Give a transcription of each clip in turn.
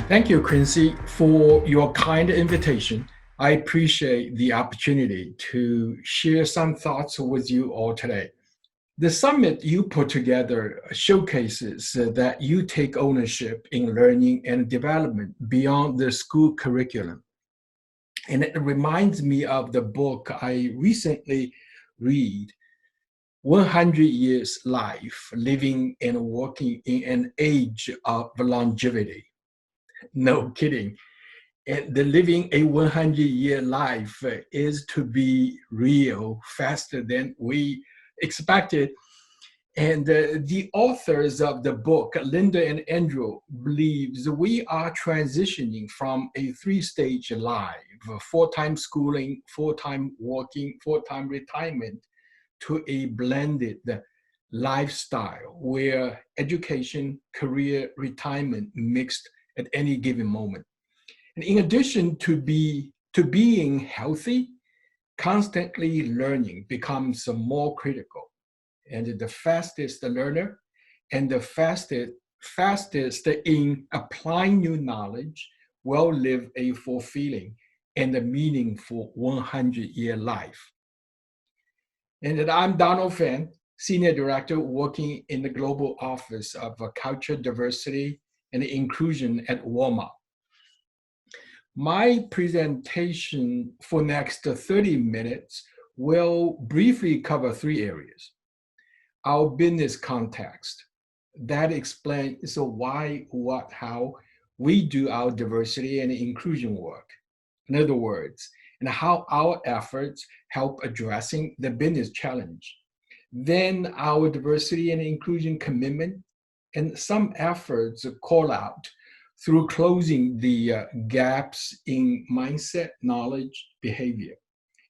Thank you, Quincy, for your kind invitation. I appreciate the opportunity to share some thoughts with you all today. The summit you put together showcases that you take ownership in learning and development beyond the school curriculum. And it reminds me of the book I recently read, 100 Years Life, Living and Working in an Age of Longevity. No kidding. And the living a 100-year life is to be real faster than we expected. And the authors of the book, Linda and Andrew, believes we are transitioning from a three-stage life, full-time schooling, full-time working, full-time retirement, to a blended lifestyle where education, career, retirement mixed at any given moment. And in addition to being healthy, constantly learning becomes more critical. And the fastest learner and the fastest in applying new knowledge will live a fulfilling and a meaningful 100-year life. And that I'm Donald Fan, Senior Director working in the Global Office of Culture, Diversity, and Inclusion at Walmart. My presentation for next 30 minutes will briefly cover three areas. Our business context, that explains why, what, how we do our diversity and inclusion work. In other words, and how our efforts help addressing the business challenge. Then our diversity and inclusion commitment and some efforts call out through closing the gaps in mindset, knowledge, behavior.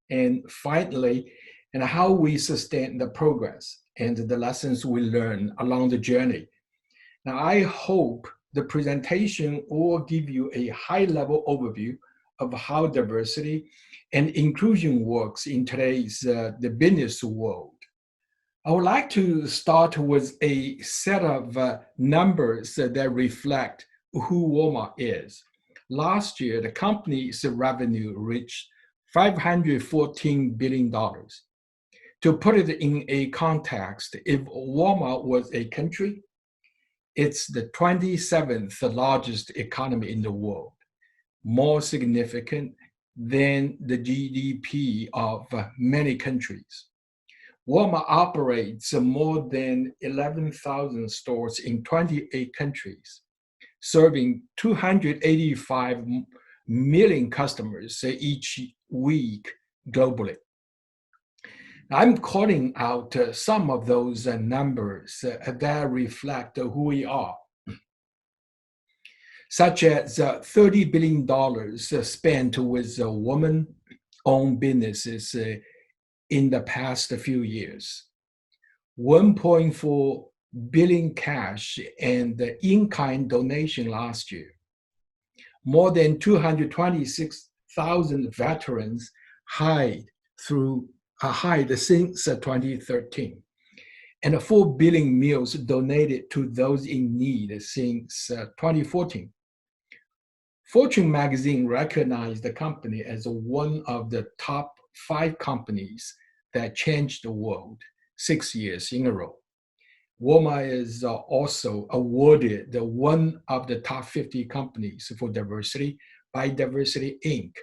And finally, and how we sustain the progress and the lessons we learn along the journey. Now, I hope the presentation will give you a high-level overview of how diversity and inclusion works in today's the business world. I would like to start with a set of numbers that reflect who Walmart is. Last year, the company's revenue reached $514 billion. To put it in a context, if Walmart was a country, it's the 27th largest economy in the world, more significant than the GDP of many countries. Walmart operates more than 11,000 stores in 28 countries, serving 285 million customers each week globally. I'm calling out some of those numbers that reflect who we are, such as $30 billion spent with women-owned businesses in the past few years, 1.4 billion cash and in-kind donation last year, more than 226,000 veterans hired since 2013, and 4 billion meals donated to those in need since 2014. Fortune magazine recognized the company as one of the top 5 companies that changed the world 6 years in a row. Walmart is also awarded one of the top 50 companies for diversity by Diversity Inc.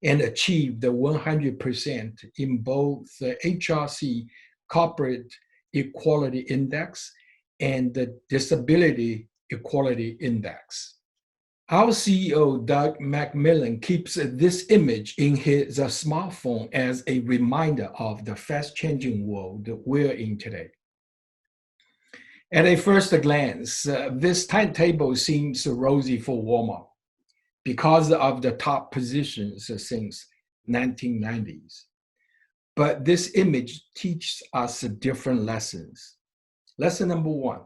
and achieved the 100% in both the HRC Corporate Equality Index and the Disability Equality Index. Our CEO, Doug McMillon, keeps this image in his smartphone as a reminder of the fast-changing world we're in today. At a first glance, this timetable seems rosy for Walmart because of the top positions since 1990s. But this image teaches us different lessons. Lesson number 1.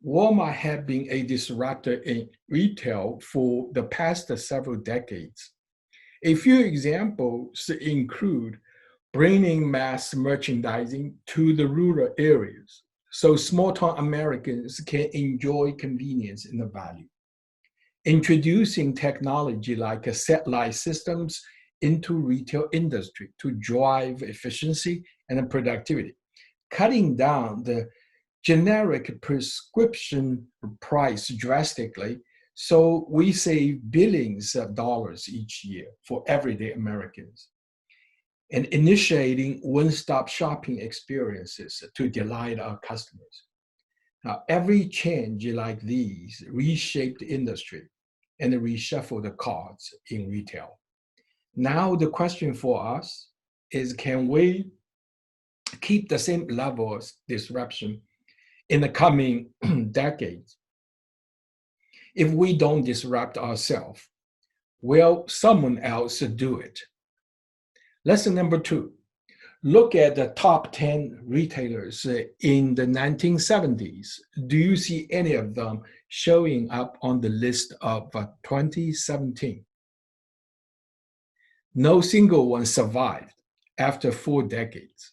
Walmart had been a disruptor in retail for the past several decades. A few examples include bringing mass merchandising to the rural areas so small-town Americans can enjoy convenience and value. introducing technology like satellite systems into retail industry to drive efficiency and productivity, cutting down the generic prescription price drastically, so we save billions of dollars each year for everyday Americans, and initiating one-stop shopping experiences to delight our customers. Now, every change like these reshape the industry and reshuffle the cards in retail. Now, the question for us is, can we keep the same level of disruption in the coming decades? If we don't disrupt ourselves, will someone else do it? Lesson number 2, look at the top 10 retailers in the 1970s. Do you see any of them showing up on the list of 2017? No single one survived after 4 decades.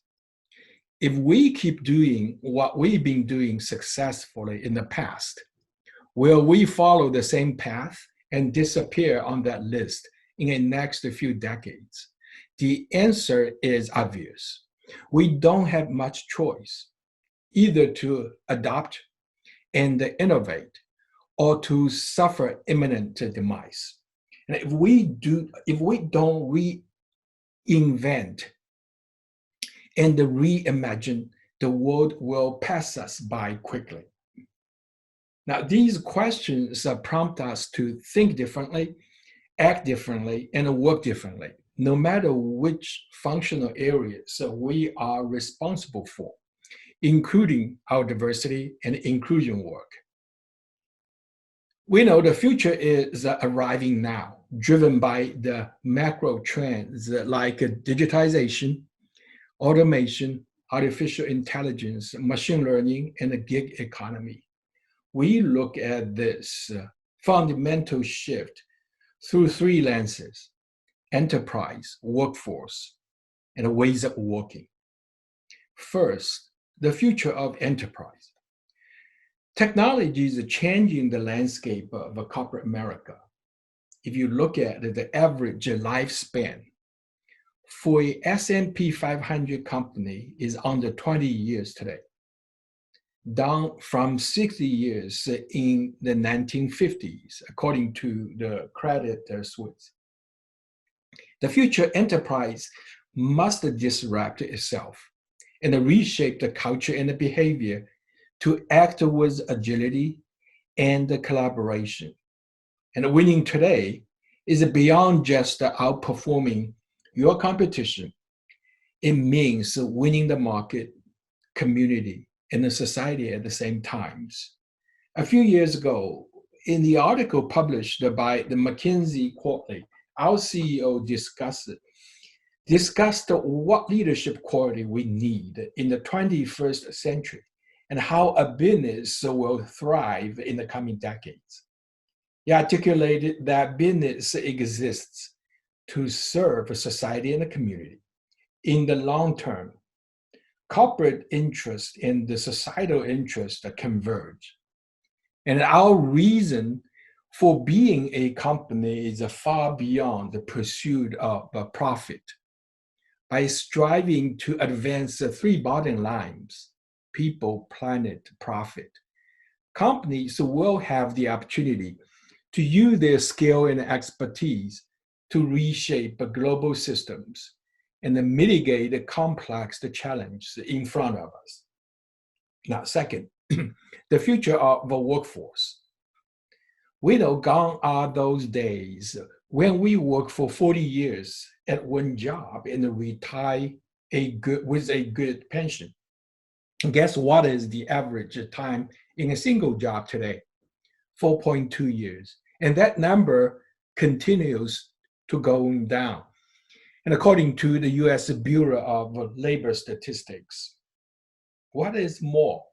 If we keep doing what we've been doing successfully in the past, will we follow the same path and disappear on that list in the next few decades? The answer is obvious. We don't have much choice, either to adopt and innovate or to suffer imminent demise. And if we don't reinvent and reimagine, the world will pass us by quickly. Now, these questions prompt us to think differently, act differently, and work differently, no matter which functional areas we are responsible for, including our diversity and inclusion work. We know the future is arriving now, driven by the macro trends like digitization, automation, artificial intelligence, machine learning, and the gig economy. We look at this fundamental shift through 3 lenses: enterprise, workforce, and ways of working. First, the future of enterprise. Technology is changing the landscape of corporate America. If you look at the average lifespan for a S&P 500 company is under 20 years today, down from 60 years in the 1950s, according to the Credit Suisse. The future enterprise must disrupt itself and reshape the culture and the behavior to act with agility and collaboration. And winning today is beyond just outperforming your competition. It means winning the market, community, and the society at the same times. A few years ago, in the article published by the McKinsey Quarterly, our CEO discussed what leadership quality we need in the 21st century and how a business will thrive in the coming decades. He articulated that business exists to serve society and the community. In the long term, corporate interest and the societal interest converge. And our reason for being a company is far beyond the pursuit of profit. By striving to advance the 3 bottom lines, people, planet, profit, companies will have the opportunity to use their skill and expertise to reshape global systems and mitigate the complex challenges in front of us. Now, second, the future of the workforce. We know gone are those days when we work for 40 years at one job and retire with a good pension. And guess what is the average time in a single job today? 4.2 years. And that number continues to go down. And according to the US Bureau of Labor Statistics, what is more,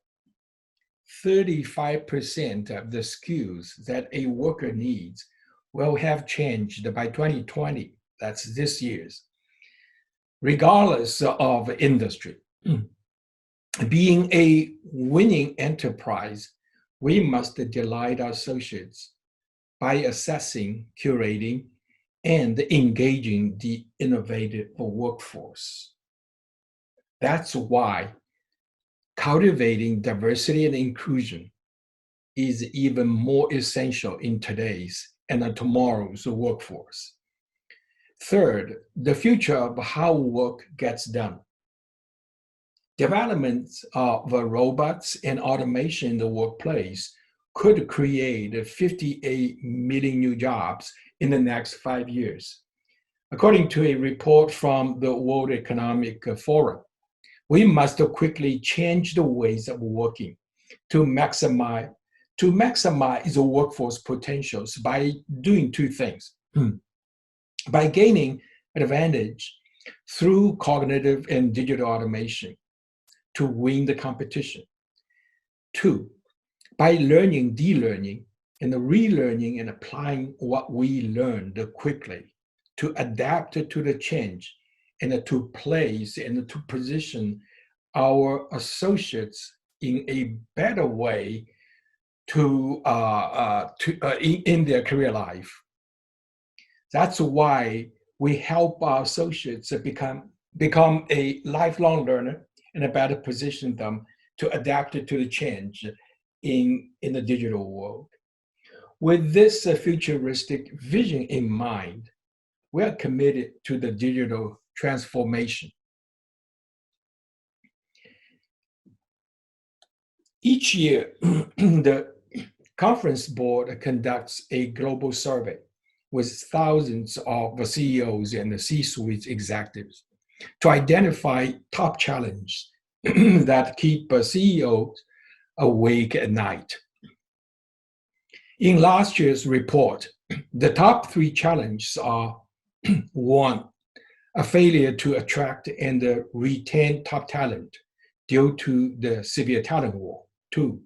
35% of the skills that a worker needs will have changed by 2020, that's this year's, regardless of industry. Being a winning enterprise, we must delight our associates by assessing, curating, and engaging the innovative workforce. That's why cultivating diversity and inclusion is even more essential in today's and tomorrow's workforce. Third, the future of how work gets done. Developments of robots and automation in the workplace could create 58 million new jobs in the next 5 years. According to a report from the World Economic Forum, we must quickly change the ways of working to maximize the workforce potentials by doing two things. By gaining advantage through cognitive and digital automation to win the competition. Two, by learning, de-learning, and relearning and applying what we learned quickly to adapt to the change and to place and to position our associates in a better way in their career life. That's why we help our associates become a lifelong learner and better position them to adapt to the change in the digital world. With this futuristic vision in mind, we are committed to the digital transformation. Each year, the conference board conducts a global survey with thousands of CEOs and the C-suite executives to identify top challenges that keep CEOs awake at night. In last year's report, the top 3 challenges are: 1, a failure to attract and retain top talent due to the severe talent war. 2,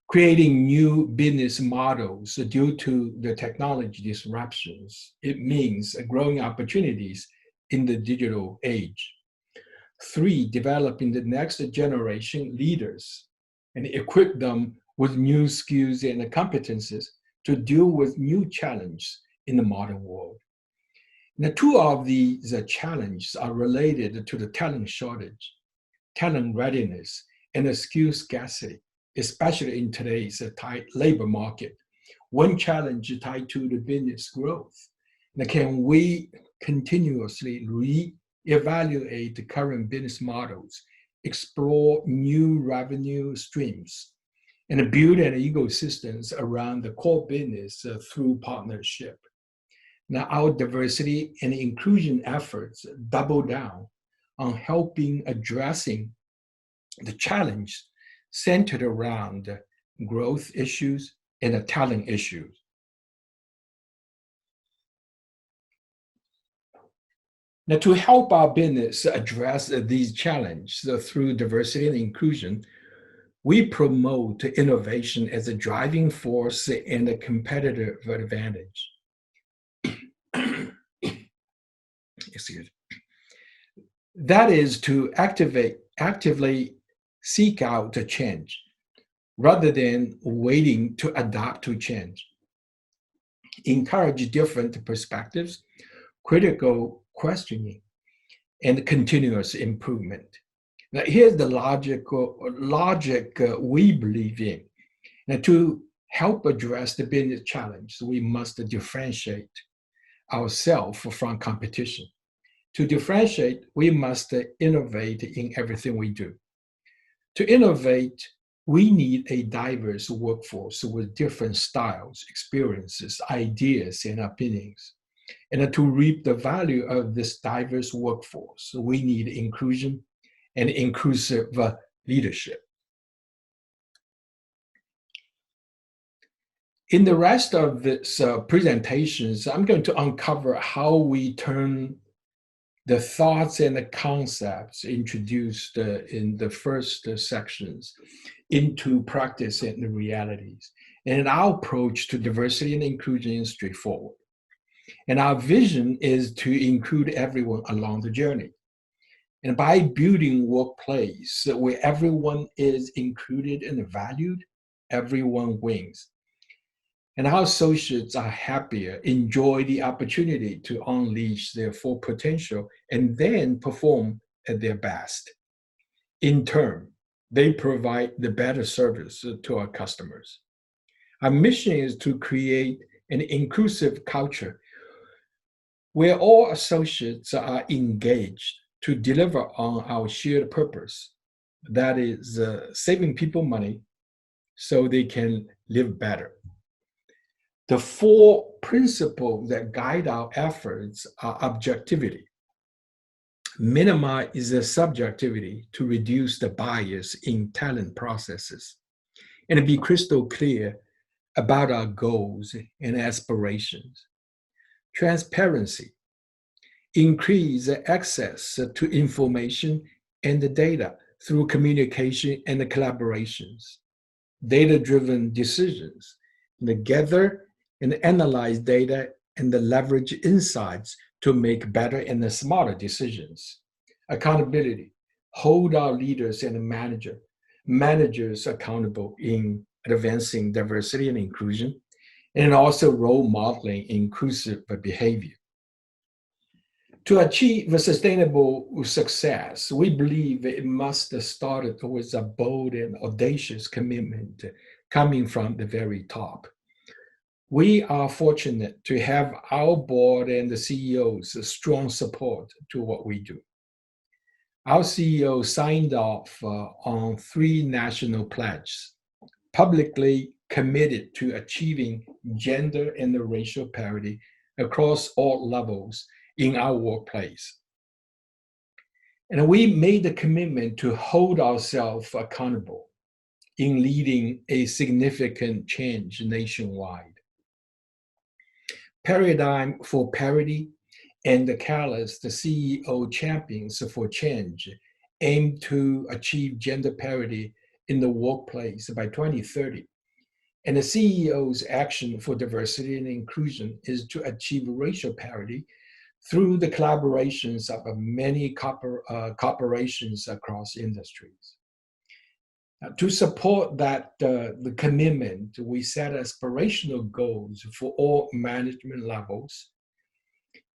creating new business models due to the technology disruptions. It means growing opportunities in the digital age. 3, developing the next generation leaders and equip them with new skills and competencies to deal with new challenges in the modern world. Now, 2 of these challenges are related to the talent shortage, talent readiness, and the skill scarcity, especially in today's tight labor market. One challenge tied to the business growth. Now, can we continuously re-evaluate the current business models, explore new revenue streams, and build an ecosystems around the core business through partnership? Now, our diversity and inclusion efforts double down on helping addressing the challenge centered around growth issues and talent issues. Now, to help our business address these challenges through diversity and inclusion, we promote innovation as a driving force and a competitive advantage. Excuse me. That is to actively seek out a change rather than waiting to adapt to change. Encourage different perspectives, critical questioning, and continuous improvement. Now, here's the logic we believe in. Now, to help address the business challenge, we must differentiate ourselves from competition. To differentiate, we must innovate in everything we do. To innovate, we need a diverse workforce with different styles, experiences, ideas, and opinions. And to reap the value of this diverse workforce, we need inclusion and inclusive leadership. In the rest of this presentations, I'm going to uncover how we turn the thoughts and the concepts introduced in the first sections into practice and the realities. And our approach to diversity and inclusion is straightforward. And our vision is to include everyone along the journey. And by building workplace where everyone is included and valued, everyone wins. and how associates are happier, enjoy the opportunity to unleash their full potential, and then perform at their best. In turn, they provide the better service to our customers. Our mission is to create an inclusive culture where all associates are engaged to deliver on our shared purpose, that is, saving people money so they can live better. The four principles that guide our efforts are objectivity, minimize the subjectivity to reduce the bias in talent processes, and be crystal clear about our goals and aspirations. Transparency, increase access to information and the data through communication and the collaborations. Data-driven decisions, gather and analyze data and leverage insights to make better and smarter decisions. Accountability, hold our leaders and managers accountable in advancing diversity and inclusion, and also role modeling inclusive behavior. To achieve a sustainable success, we believe it must start with a bold and audacious commitment coming from the very top. We are fortunate to have our board and the CEO's strong support to what we do. Our CEO signed off on 3 national pledges, publicly committed to achieving gender and racial parity across all levels in our workplace. And we made the commitment to hold ourselves accountable in leading a significant change nationwide. Paradigm for Parity and the Catalyst, the CEO Champions for Change, aim to achieve gender parity in the workplace by 2030. And the CEO's Action for Diversity and Inclusion is to achieve racial parity through the collaborations of many corporations across industries. To support that the commitment, we set aspirational goals for all management levels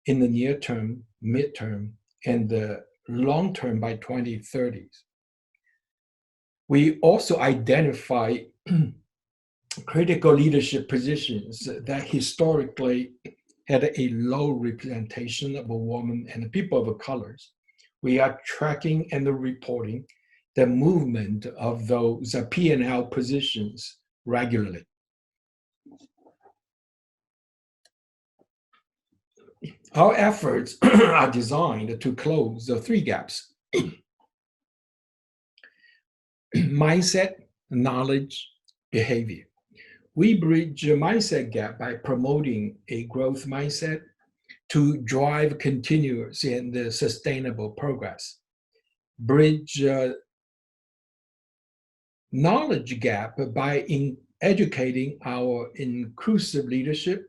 in the near term, midterm, and the long term by 2030s. We also identify critical leadership positions that historically had a low representation of a woman and people of colors. We are tracking and reporting the movement of those P&L positions regularly. Our efforts are designed to close the 3 gaps: mindset, knowledge, behavior. We bridge a mindset gap by promoting a growth mindset to drive continuous and sustainable progress. Bridge knowledge gap by educating our inclusive leadership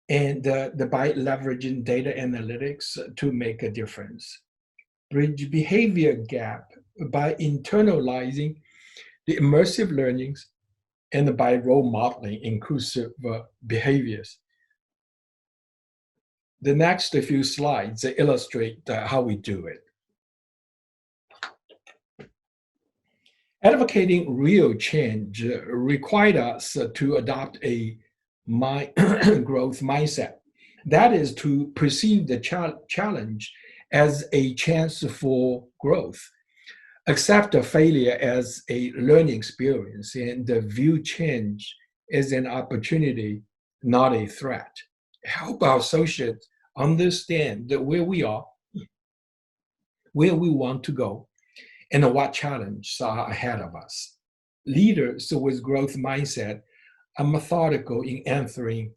and by leveraging data analytics to make a difference. Bridge behavior gap by internalizing the immersive learnings and by role modeling inclusive behaviors. The next few slides illustrate how we do it. Advocating real change required us to adopt a growth mindset. That is to perceive the challenge as a chance for growth, accept a failure as a learning experience, and view change as an opportunity, not a threat. Help our associates understand where we are, where we want to go, and what challenges are ahead of us. Leaders with growth mindset are methodical in answering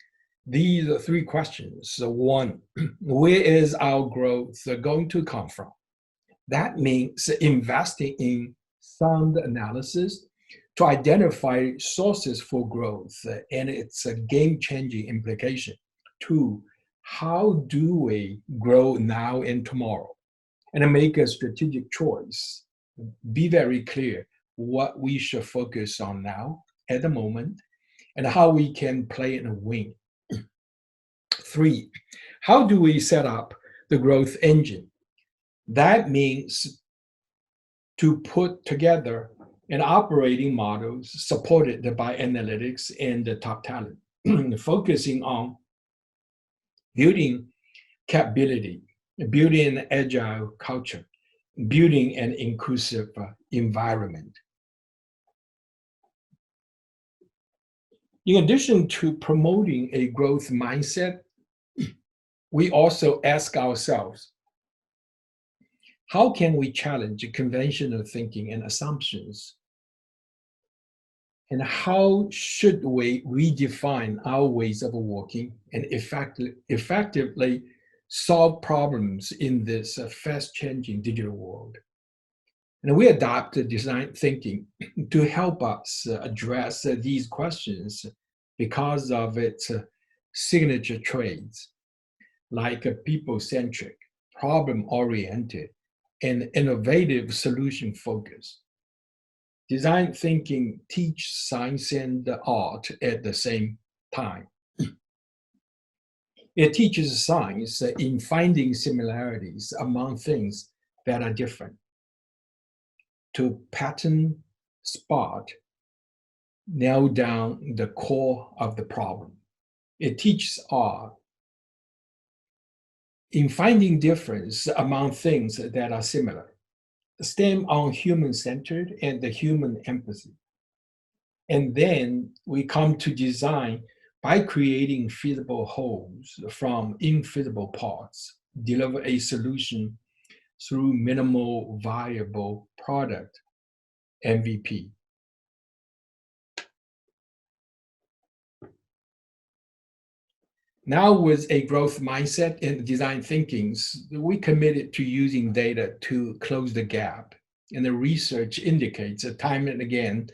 these 3 questions. So 1, where is our growth going to come from? That means investing in sound analysis to identify sources for growth and its game-changing implication. 2, how do we grow now and tomorrow? And make a strategic choice. Be very clear what we should focus on now at the moment and how we can play and win. 3, how do we set up the growth engine? That means to put together an operating model supported by analytics and the top talent, focusing on building capability, building an agile culture, building an inclusive environment. In addition to promoting a growth mindset, we also ask ourselves, how can we challenge conventional thinking and assumptions? And how should we redefine our ways of working and effectively solve problems in this fast-changing digital world? And we adopt design thinking to help us address these questions because of its signature traits, like people-centric, problem-oriented, and innovative solution focus. Design thinking teaches science and art at the same time. It teaches science in finding similarities among things that are different, to pattern, spot, nail down the core of the problem. It teaches art in finding difference among things that are similar, stem on human-centered and the human empathy. And then we come to design by creating feasible wholes from infeasible parts, deliver a solution through minimal viable product, MVP. Now, with a growth mindset and design thinkings, we committed to using data to close the gap. And the research indicates time and again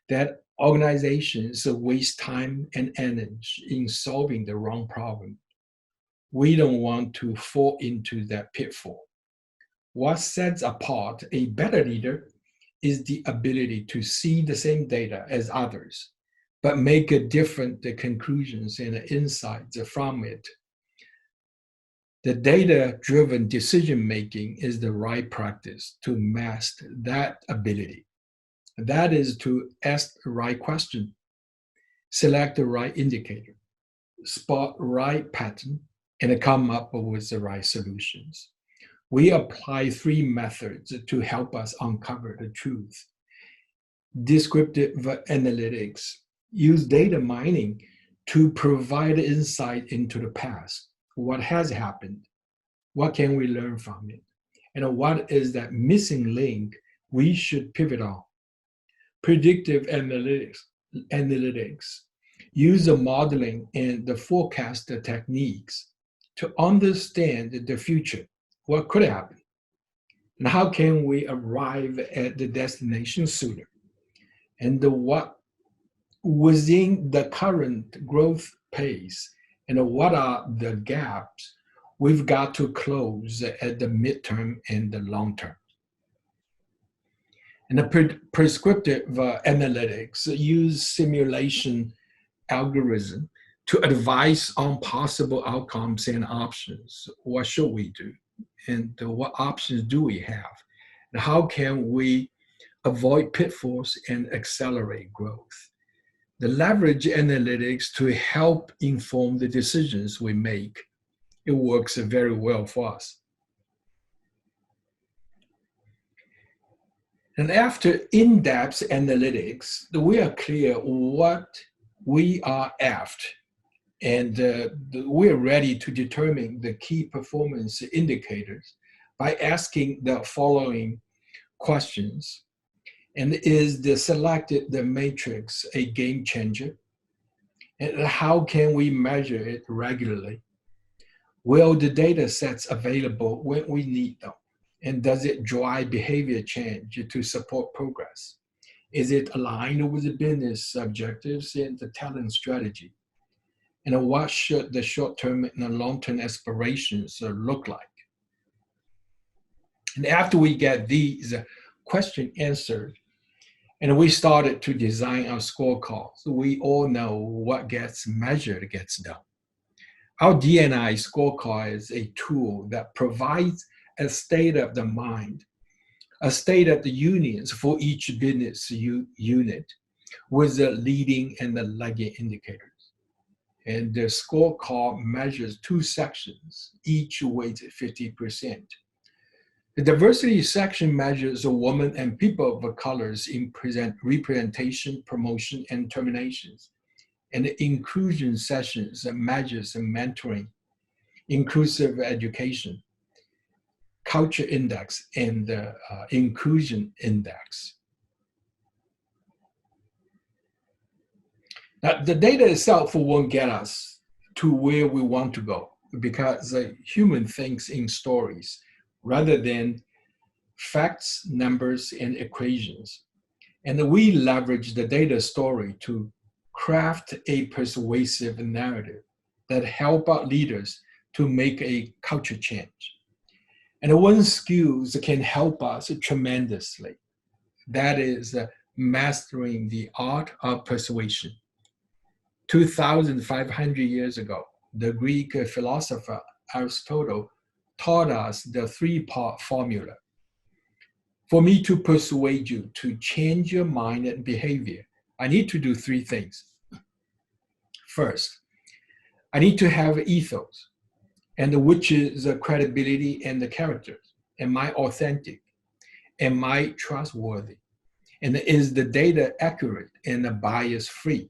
that organizations waste time and energy in solving the wrong problem. We don't want to fall into that pitfall. What sets apart a better leader is the ability to see the same data as others, but make different conclusions and insights from it. The data-driven decision-making is the right practice to master that ability. That is to ask the right question, select the right indicator, spot the right pattern, and come up with the right solutions. We apply 3 methods to help us uncover the truth. Descriptive analytics use data mining to provide insight into the past. What has happened? What can we learn from it? And what is that missing link we should pivot on? Predictive analytics use the modeling and the forecast techniques to understand the future. What could happen? And how can we arrive at the destination sooner? And what within the current growth pace, and what are the gaps we've got to close at the midterm and the long term? And the prescriptive analytics use simulation algorithm to advise on possible outcomes and options. What should we do? And what options do we have? And how can we avoid pitfalls and accelerate growth? The leverage analytics to help inform the decisions we make. It works very well for us. And after in-depth analytics, we are clear what we are after, and we're ready to determine the key performance indicators by asking the following questions. And is the selected the matrix a game changer? And how can we measure it regularly? Will the data sets available when we need them? And does it drive behavior change to support progress? Is it aligned with the business objectives and the talent strategy? And what should the short-term and the long-term aspirations look like? And after we get these questions answered, And we started to design our scorecards. We all know what gets measured gets done. Our D&I scorecard is a tool that provides a state of the mind, a state of the unions for each business unit with the leading and the lagging indicators. And the scorecard measures two sections, each weighted 50%. The diversity section measures a woman and people of colors in representation, promotion, and terminations. And the inclusion sessions measures mentoring, inclusive education, culture index, and the inclusion index. Now, the data itself won't get us to where we want to go because the human thinks in stories rather than facts, numbers, and equations. And we leverage the data story to craft a persuasive narrative that help our leaders to make a culture change. And one skills can help us tremendously. That is mastering the art of persuasion. 2,500 years ago, the Greek philosopher Aristotle taught us the three-part formula. For me to persuade you to change your mind and behavior, I need to do three things. First, I need to have ethos, and which is the credibility and the character. Am I authentic? Am I trustworthy? And is the data accurate and bias-free?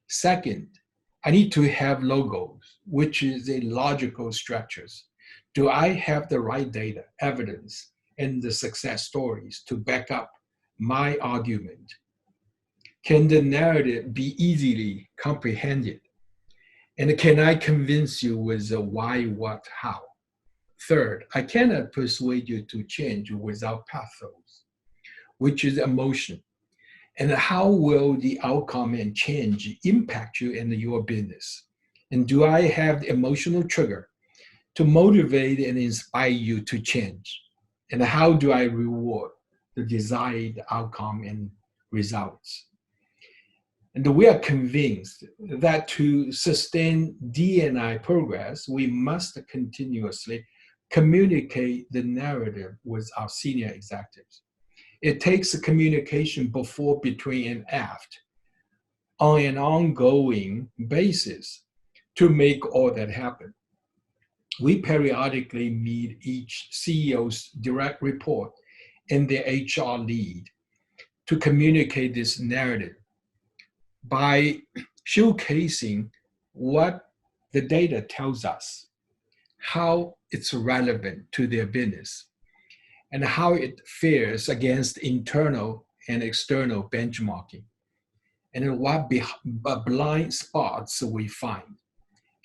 Second, I need to have logos, which is a logical structures. Do I have the right data, evidence, and the success stories to back up my argument? Can the narrative be easily comprehended? And can I convince you with the why, what, how? Third, I cannot persuade you to change without pathos, which is emotion. And how will the outcome and change impact you and your business? And do I have the emotional trigger to motivate and inspire you to change? And how do I reward the desired outcome and results? And we are convinced that to sustain D&I progress, we must continuously communicate the narrative with our senior executives. It takes a communication before, between, and after on an ongoing basis to make all that happen. We periodically meet each CEO's direct report and their HR lead to communicate this narrative by showcasing what the data tells us, how it's relevant to their business, and how it fares against internal and external benchmarking, and what blind spots we find.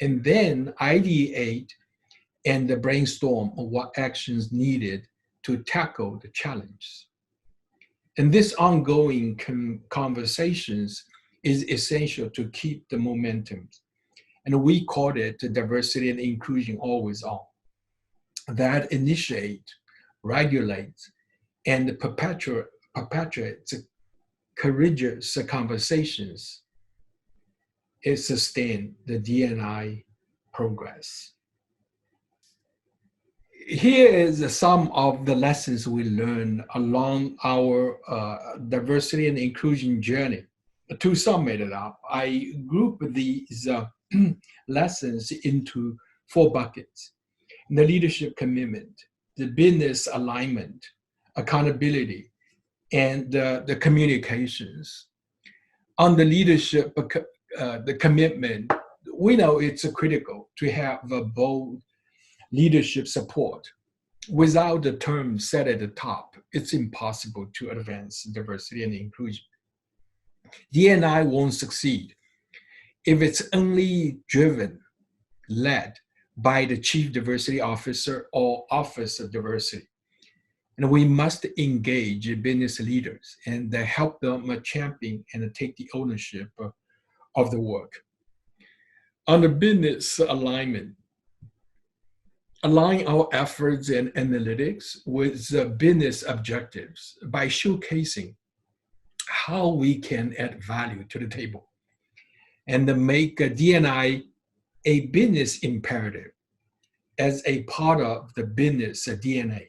And then ideate and brainstorm on what actions needed to tackle the challenge. And this ongoing conversations is essential to keep the momentum. And we call it diversity and inclusion always on. That initiate, regulates, and perpetuates courageous conversations. It sustains the D&I progress. Here is some of the lessons we learned along our diversity and inclusion journey. To sum it up, I group these lessons into four buckets: the leadership commitment, the business alignment, accountability, and the communications. On the leadership, the commitment, we know it's critical to have a bold leadership support. Without the term set at the top, it's impossible to advance diversity and inclusion. D&I won't succeed if it's only driven, led by the Chief Diversity Officer or Office of Diversity. And we must engage business leaders and help them champion and take the ownership of the work. On the business alignment, align our efforts and analytics with business objectives by showcasing how we can add value to the table and make D&I a business imperative as a part of the business DNA.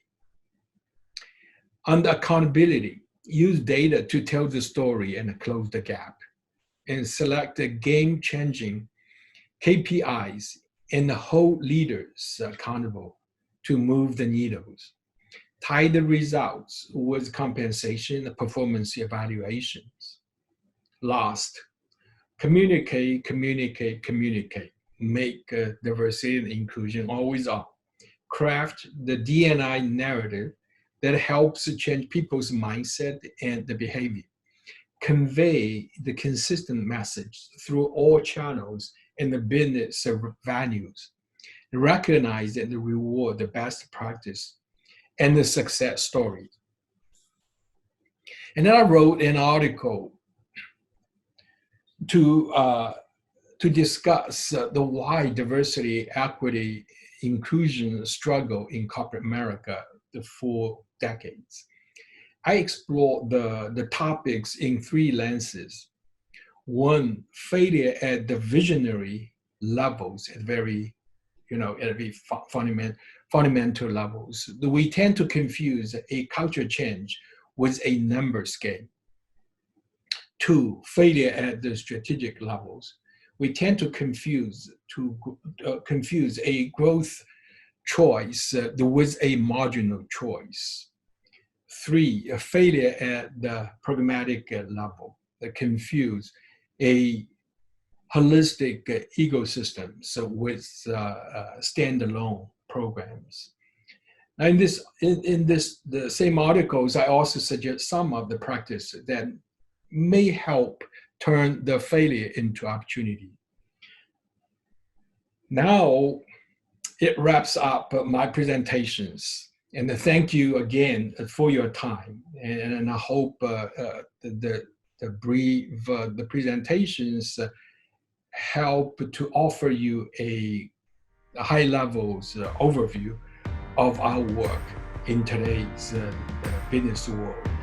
Under accountability, use data to tell the story and close the gap, and select the game-changing KPIs and hold leaders accountable to move the needles. Tie the results with compensation and performance evaluations. Last, communicate, communicate, communicate. Make diversity and inclusion always on. Craft the D&I narrative that helps change people's mindset and the behavior. Convey the consistent message through all channels and the business values. Recognize and reward the best practice and the success story. And then I wrote an article to discuss the why diversity, equity, inclusion struggle in corporate America for decades. I explore the topics in three lenses. One, failure at the visionary levels, at very fundamental levels. We tend to confuse a culture change with a numbers game. Two, failure at the strategic levels. We tend to confuse a growth choice with a marginal choice. Three, a failure at the programmatic level, that confuse a holistic ecosystem with standalone programs. And in the same articles, I also suggest some of the practice that may help turn the failure into opportunity. Now, it wraps up my presentations. And thank you again for your time. And I hope the presentations help to offer you a high levels overview of our work in today's business world.